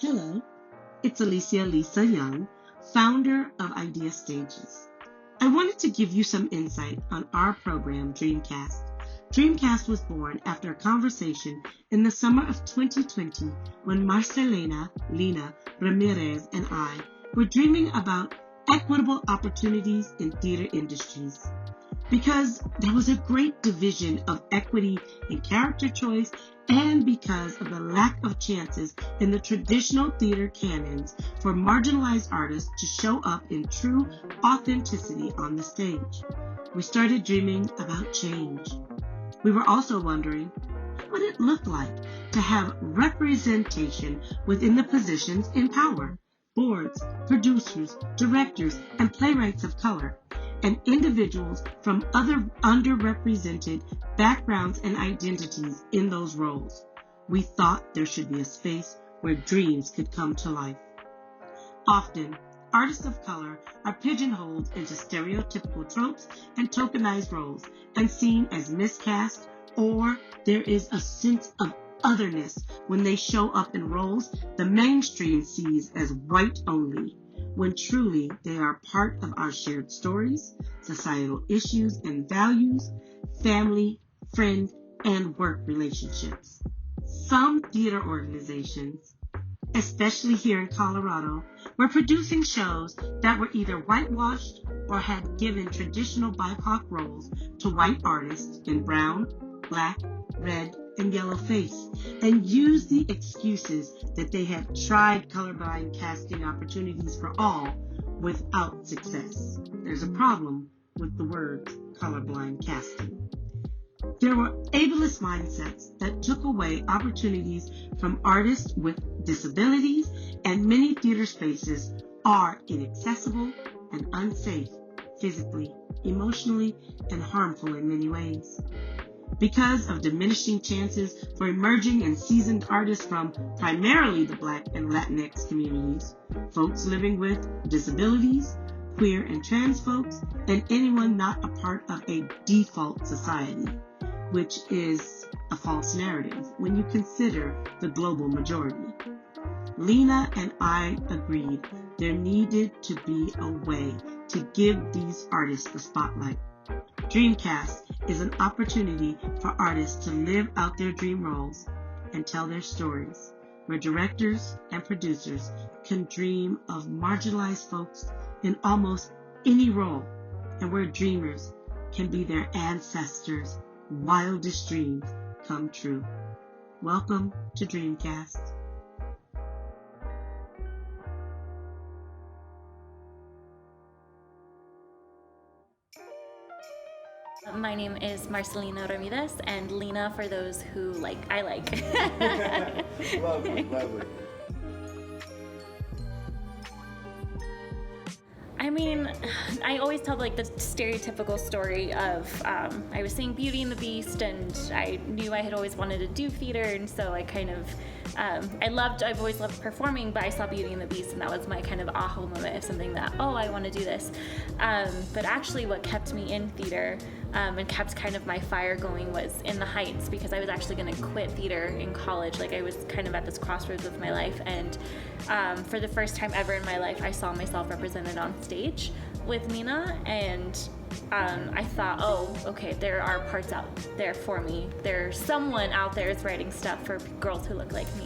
Hello, it's Alicia Lisa Young, founder of Idea Stages. I wanted to give you some insight on our program, Dreamcast. Dreamcast was born after a conversation in the summer of 2020 when Marcelina Ramirez and I were dreaming about equitable opportunities in theater industries. Because there was a great division of equity in character choice and because of the lack of chances in the traditional theater canons for marginalized artists to show up in true authenticity on the stage. We started dreaming about change. We were also wondering, what would it look like to have representation within the positions in power? Boards, producers, directors, and playwrights of color, and individuals from other underrepresented backgrounds and identities in those roles. We thought there should be a space where dreams could come to life. Often, artists of color are pigeonholed into stereotypical tropes and tokenized roles and seen as miscast, or there is a sense of otherness when they show up in roles the mainstream sees as white only, when truly they are part of our shared stories, societal issues and values, family, friend, and work relationships. Some theater organizations, especially here in Colorado, were producing shows that were either whitewashed or had given traditional BIPOC roles to white artists in brown, black, red, and yellow face, and used the excuses that they had tried colorblind casting opportunities for all without success. There's a problem with the word colorblind casting. There were ableist mindsets that took away opportunities from artists with disabilities, and many theater spaces are inaccessible and unsafe physically, emotionally, and harmful in many ways. Because of diminishing chances for emerging and seasoned artists from primarily the Black and Latinx communities, folks living with disabilities, queer and trans folks, and anyone not a part of a default society, which is a false narrative when you consider the global majority. Lena and I agreed there needed to be a way to give these artists the spotlight. Dreamcast is an opportunity for artists to live out their dream roles and tell their stories, where directors and producers can dream of marginalized folks in almost any role, and where dreamers can be their ancestors' wildest dreams come true. Welcome to Dreamcast. My name is Marcelina Ramirez, and Lena for those who I like. Lovely. I mean, I always tell the stereotypical story of I was seeing Beauty and the Beast, and I knew I had always wanted to do theater, and so I kind of I've always loved performing, but I saw Beauty and the Beast, and that was my kind of aha moment of something that, I want to do this. But actually what kept me in theater and kept kind of my fire going was In the Heights, because I was actually going to quit theater in college. I was kind of at this crossroads of my life, and for the first time ever in my life, I saw myself represented on stage with Nina, and I thought, okay, there are parts out there for me. There's someone out there is writing stuff for girls who look like me.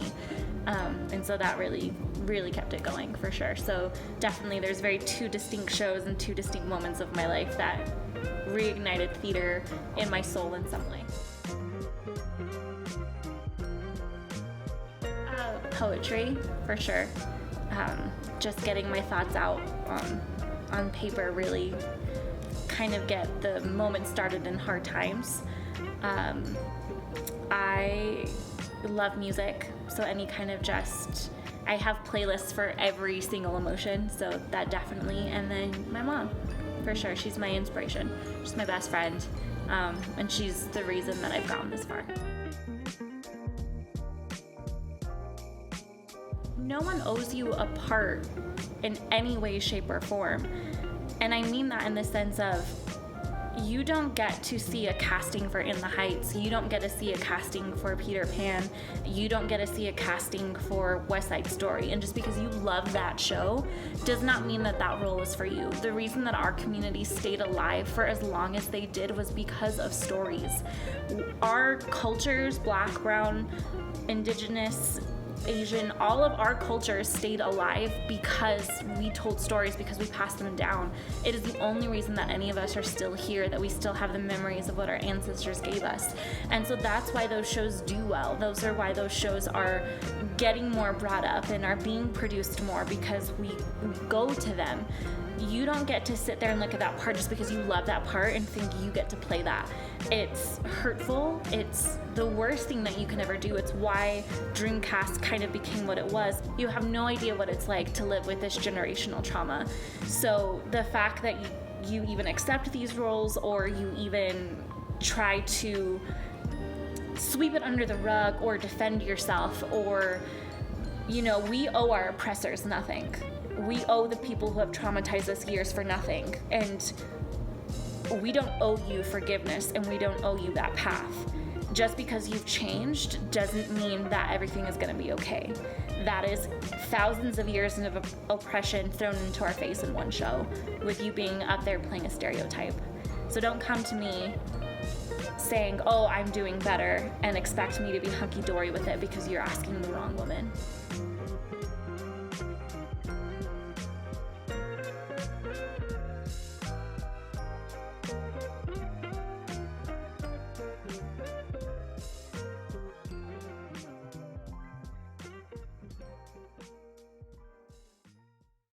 And so that really, really kept it going, for sure. So definitely there's two distinct shows and two distinct moments of my life that reignited theater in my soul in some way. Poetry, for sure. Just getting my thoughts out on paper really kind of get the moment started in hard times. I love music, so any kind of I have playlists for every single emotion, so that definitely. And then my mom, for sure. She's my inspiration. She's my best friend, and she's the reason that I've gotten this far. No one owes you a part in any way, shape, or form. And I mean that in the sense of you don't get to see a casting for In the Heights. You don't get to see a casting for Peter Pan. You don't get to see a casting for West Side Story. And just because you love that show does not mean that that role is for you. The reason that our community stayed alive for as long as they did was because of stories. Our cultures, Black, brown, Indigenous, Asian, all of our cultures stayed alive because we told stories, because we passed them down. It is the only reason that any of us are still here, that we still have the memories of what our ancestors gave us. And so that's why those shows do well. Those are why those shows are getting more brought up and are being produced more, because we go to them. You don't get to sit there and look at that part just because you love that part and think you get to play that. It's hurtful. It's the worst thing that you can ever do. It's why Dreamcast kind of became what it was. You have no idea what it's like to live with this generational trauma. So the fact that you even accept these roles, or you even try to sweep it under the rug or defend yourself, or, you know, we owe our oppressors nothing. We owe the people who have traumatized us years for nothing. And we don't owe you forgiveness, and we don't owe you that path. Just because you've changed doesn't mean that everything is going to be okay. That is thousands of years of oppression thrown into our face in one show, with you being up there playing a stereotype. So don't come to me saying, oh, I'm doing better, and expect me to be hunky-dory with it, because you're asking the wrong woman.